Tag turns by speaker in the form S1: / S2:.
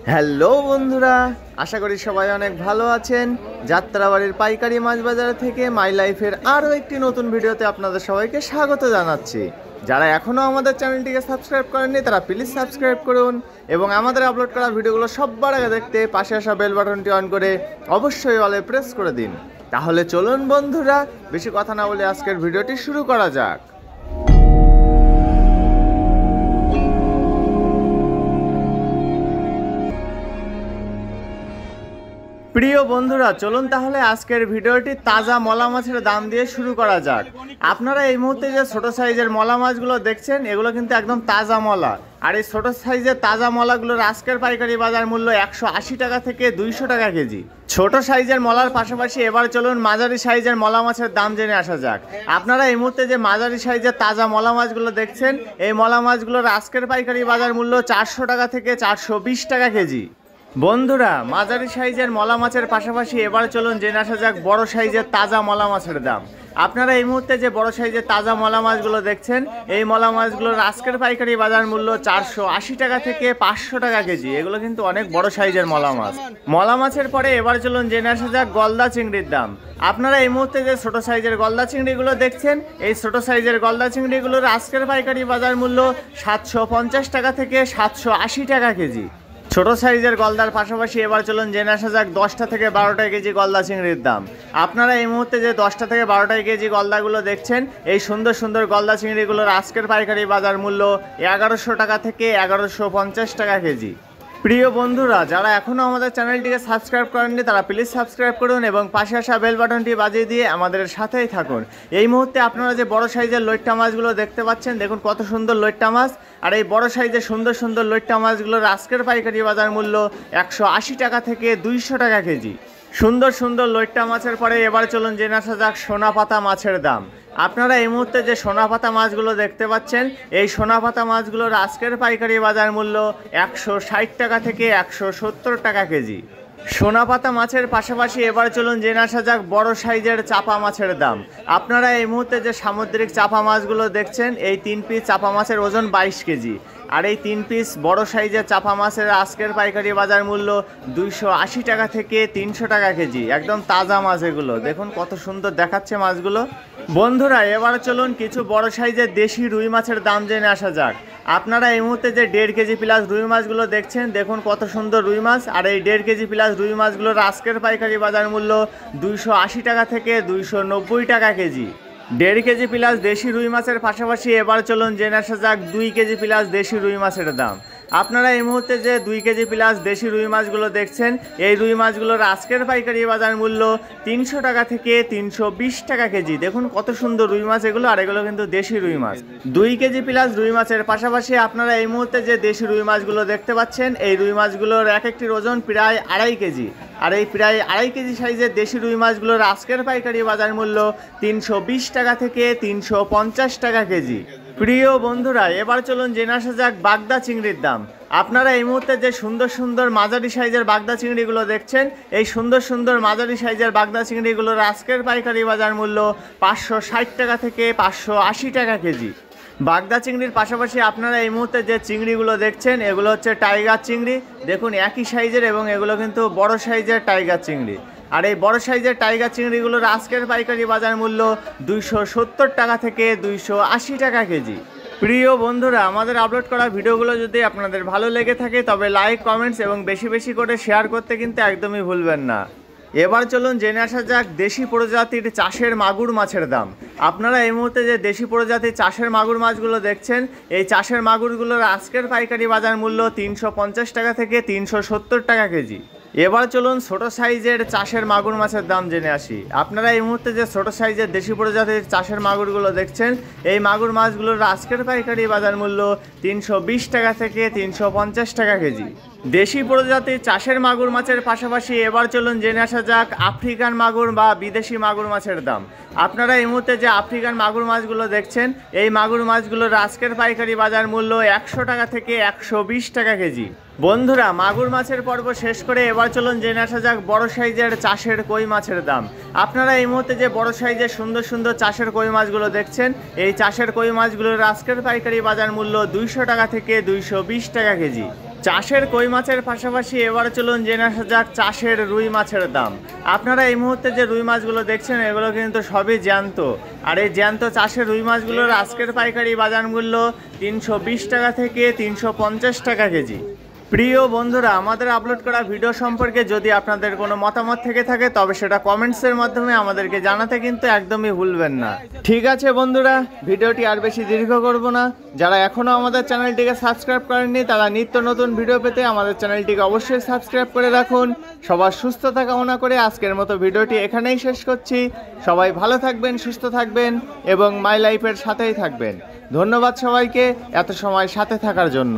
S1: Hello বন্ধুরা, আশা করি সবাই অনেক ভালো আছেন। যাত্রাবাড়ির পাইকারি মাছ বাজার থেকে মাই লাইফের আরও একটি নতুন ভিডিওতে আপনাদের সবাইকে স্বাগত জানাচ্ছি। যারা এখনও আমাদের চ্যানেলটিকে সাবস্ক্রাইব করেননি তারা প্লিজ সাবস্ক্রাইব করুন এবং আমাদের আপলোড করা ভিডিওগুলো সবার আগে দেখতে পাশে আসা বেল বাটনটি অন করে অবশ্যই অলে প্রেস করে দিন। তাহলে চলুন বন্ধুরা, বেশি কথা না বলে আজকের ভিডিওটি শুরু করা যাক। প্রিয় বন্ধুরা, চলুন তাহলে আজকের ভিডিওটি তাজা মলা মাছের দাম দিয়ে শুরু করা যাক। আপনারা এই মুহূর্তে যে ছোট সাইজের মলা মাছগুলো দেখছেন, এগুলো কিন্তু একদম তাজা মলা। আর এই ছোট সাইজের তাজা মলাগুলোর আজকের পাইকারি বাজার মূল্য 180 টাকা থেকে 200 টাকা কেজি। ছোট সাইজের মলার পাশাপাশি এবার চলুন মাঝারি সাইজের মলা মাছের দাম জেনে আসা যাক। আপনারা এই মুহূর্তে যে মাঝারি সাইজের তাজা মলা মাছগুলো দেখছেন, এই মলা মাছগুলোর আজকের পাইকারি বাজার মূল্য 400 টাকা থেকে 420 টাকা কেজি। বন্ধুরা, মাঝারি সাইজের মলা মাছের পাশাপাশি এবার চলুন জেনে আসা যাক বড় সাইজের তাজা মলা মাছের দাম। আপনারা এই মুহূর্তে যে বড় সাইজের তাজা মলা মাছগুলো দেখছেন, এই মলা মাছগুলোর আজকের পাইকারি বাজার মূল্য 480 টাকা থেকে 500 টাকা কেজি। এগুলো কিন্তু অনেক বড় সাইজের মলা মাছ। মলা মাছের পরে এবার চলুন জেনে আসা যাক গলদা চিংড়ির দাম। আপনারা এই মুহূর্তে যে ছোট সাইজের গলদা চিংড়িগুলো দেখছেন, এই ছোট সাইজের গলদা চিংড়িগুলোর আজকের পাইকারি বাজার মূল্য 750 টাকা থেকে 780 টাকা কেজি। ছোট সাইজের গলদার পাশাপাশি এবার চলুন জেনে আসা যাক 10টা থেকে 12টা কেজি গলদা চিংড়ির দাম। আপনারা এই মুহূর্তে যে 10টা থেকে 12টা কেজি গলদাগুলো দেখছেন, এই সুন্দর সুন্দর গলদা চিংড়িগুলোর আজকের পাইকারি বাজার মূল্য 1100 টাকা থেকে 1150 টাকা কেজি। প্রিয় বন্ধুরা, যারা এখনও আমাদের চ্যানেলটিকে সাবস্ক্রাইব করেননি তারা প্লিজ সাবস্ক্রাইব করুন এবং পাশে আসা বেল বাটনটি বাজিয়ে দিয়ে আমাদের সাথেই থাকুন। এই মুহূর্তে আপনারা যে বড় সাইজের লইট্টা মাছগুলো দেখতে পাচ্ছেন, দেখুন কত সুন্দর লইট্টা মাছ। আর এই বড় সাইজের সুন্দর সুন্দর লইট্টা মাছগুলোর আজকের পাইকারি বাজার মূল্য 180 টাকা থেকে 200 টাকা কেজি। সুন্দর সুন্দর লইট্টা মাছের পরে এবার চলুন জেনে আসা যাক সোনা পাতা মাছের দাম। আপনারা এই মুহূর্তে যে সোনা পাতা মাছগুলো দেখতে পাচ্ছেন, এই সোনা পাতা মাছগুলোর আজকের পাইকারি বাজার মূল্য 160 টাকা থেকে 170 টাকা কেজি। সোনা পাতা মাছের পাশাপাশি এবার চলুন জেনে আসা যাক বড় সাইজের চাপা মাছের দাম। আপনারা এই মুহূর্তে যে সামুদ্রিক চাপা মাছগুলো দেখছেন, এই 3 পিস চাপা মাছের ওজন 22 কেজি। আর এই 3 পিস বড় সাইজের চাপা মাছের আজকের পাইকারি বাজার মূল্য 280 টাকা থেকে 300 টাকা কেজি। একদম তাজা মাছ এগুলো, দেখুন কত সুন্দর দেখাচ্ছে মাছগুলো। বন্ধুরা, এবার চলুন কিছু বড় সাইজের দেশি রুই মাছের দাম জেনে আসা যাক। আপনারা এই মুহূর্তে যে 1.5 কেজি প্লাস রুই মাছগুলো দেখছেন, দেখুন কত সুন্দর রুই মাছ। আর এই 1.5 কেজি প্লাস রুই মাছগুলোর আজকের পাইকারি বাজার মূল্য 280 টাকা থেকে 290 টাকা কেজি। 1.5 কেজি প্লাস দেশি রুই মাছের পাশাপাশি এবার চলুন জেনে আসা যাক 2 কেজি প্লাস দেশি রুই মাছের দাম। আপনারা এই মুহূর্তে যে 2 কেজি প্লাস দেশি রুই মাছগুলো দেখছেন, এই রুই মাছগুলোর আজকের পাইকারি বাজার মূল্য 300 টাকা থেকে 320 টাকা কেজি। দেখুন কত সুন্দর রুই মাছ এগুলো, আর এগুলো কিন্তু দেশি রুই মাছ। 2 কেজি প্লাস রুই মাছের পাশাপাশি আপনারা এই মুহূর্তে যে দেশি রুই মাছগুলো দেখতে পাচ্ছেন, এই রুই মাছগুলোর এক একটির ওজন প্রায় 2.5 কেজি। আর এই প্রায় 2.5 কেজি সাইজের দেশি রুই মাছগুলোর আজকের পাইকারি বাজার মূল্য 320 টাকা থেকে 350 টাকা কেজি। প্রিয় বন্ধুরা, এবার চলুন জেনে আসা যাক বাগদা চিংড়ির দাম। আপনারা এই মুহূর্তে যে সুন্দর সুন্দর মাঝারি সাইজের বাগদা চিংড়িগুলো দেখছেন, এই সুন্দর সুন্দর মাঝারি সাইজের বাগদা চিংড়িগুলোর আজকের পাইকারি বাজার মূল্য 560 টাকা থেকে 580 টাকা কেজি। বাগদা চিংড়ির পাশাপাশি আপনারা এই মুহূর্তে যে চিংড়িগুলো দেখছেন, এগুলো হচ্ছে টাইগার চিংড়ি। দেখুন একই সাইজের এবং এগুলো কিন্তু বড় সাইজের টাইগার চিংড়ি। আর এই বড় সাইজের টাইগার চিংড়িগুলোর আজকের পাইকারি বাজার মূল্য 270 টাকা থেকে 280 টাকা কেজি। প্রিয় বন্ধুরা, আমাদের আপলোড করা ভিডিওগুলো যদি আপনাদের ভালো লেগে থাকে তবে লাইক, কমেন্টস এবং বেশি বেশি করে শেয়ার করতে কিন্তু একদমই ভুলবেন না। এবার চলুন জেনে আসা যাক দেশি প্রজাতির চাষের মাগুর মাছের দাম। আপনারা এই মুহূর্তে যে দেশি প্রজাতির চাষের মাগুর মাছগুলো দেখছেন, এই চাষের মাগুরগুলোর আজকের পাইকারি বাজার মূল্য 350 টাকা থেকে 370 টাকা কেজি। এবার চলুন ছোট সাইজের চাষের মাগুর মাছের দাম জেনে আসি। আপনারা এই মুহূর্তে যে ছোট সাইজের দেশি প্রজাতির চাষের মাগুরগুলো দেখছেন, এই মাগুর মাছগুলোর আজকের পাইকারি বাজার মূল্য 320 টাকা থেকে 350 টাকা কেজি। দেশি প্রজাতির চাষের মাগুর মাছের পাশাপাশি এবার চলুন জেনে আসা যাক আফ্রিকান মাগুর বা বিদেশি মাগুর মাছের দাম। আপনারা এই মুহূর্তে যে আফ্রিকান মাগুর মাছগুলো দেখছেন, এই মাগুর মাছগুলোর আজকের পাইকারি বাজার মূল্য 100 টাকা থেকে 120 টাকা কেজি। বন্ধুরা, মাগুর মাছের পর্ব শেষ করে এবার চলুন জেনে আসা যাক বড় সাইজের চাষের কই মাছের দাম। আপনারা এই মুহূর্তে যে বড় সাইজের সুন্দর সুন্দর চাষের কই মাছগুলো দেখছেন, এই চাষের কই মাছগুলোর আজকের পাইকারি বাজার মূল্য 200 টাকা থেকে 220 টাকা কেজি। চাষের কই মাছের পাশাপাশি এবারে চলুন জেনে আসা যাক চাষের রুই মাছের দাম। আপনারা এই মুহূর্তে যে রুই মাছগুলো দেখছেন এগুলো কিন্তু সবই জ্যান্ত, আর এই জ্যান্ত চাষের রুই মাছগুলোর আজকের পাইকারি বাজার মূল্য 320 টাকা থেকে 350 টাকা কেজি। প্রিয় বন্ধুরা, আমাদের আপলোড করা ভিডিও সম্পর্কে যদি আপনাদের কোনো মতামত থেকে থাকে তবে সেটা কমেন্টসের মাধ্যমে আমাদেরকে জানাতে কিন্তু একদমই ভুলবেন না। ঠিক আছে বন্ধুরা, ভিডিওটি আর বেশি দীর্ঘ করব না। যারা এখনও আমাদের চ্যানেলটিকে সাবস্ক্রাইব করেননি তারা নিত্য নতুন ভিডিও পেতে আমাদের চ্যানেলটিকে অবশ্যই সাবস্ক্রাইব করে রাখুন। সবার সুস্থতা কামনা করে আজকের মতো ভিডিওটি এখানেই শেষ করছি। সবাই ভালো থাকবেন, সুস্থ থাকবেন এবং মাই লাইফের সাথেই থাকবেন। ধন্যবাদ সবাইকে এত সময় সাথে থাকার জন্য।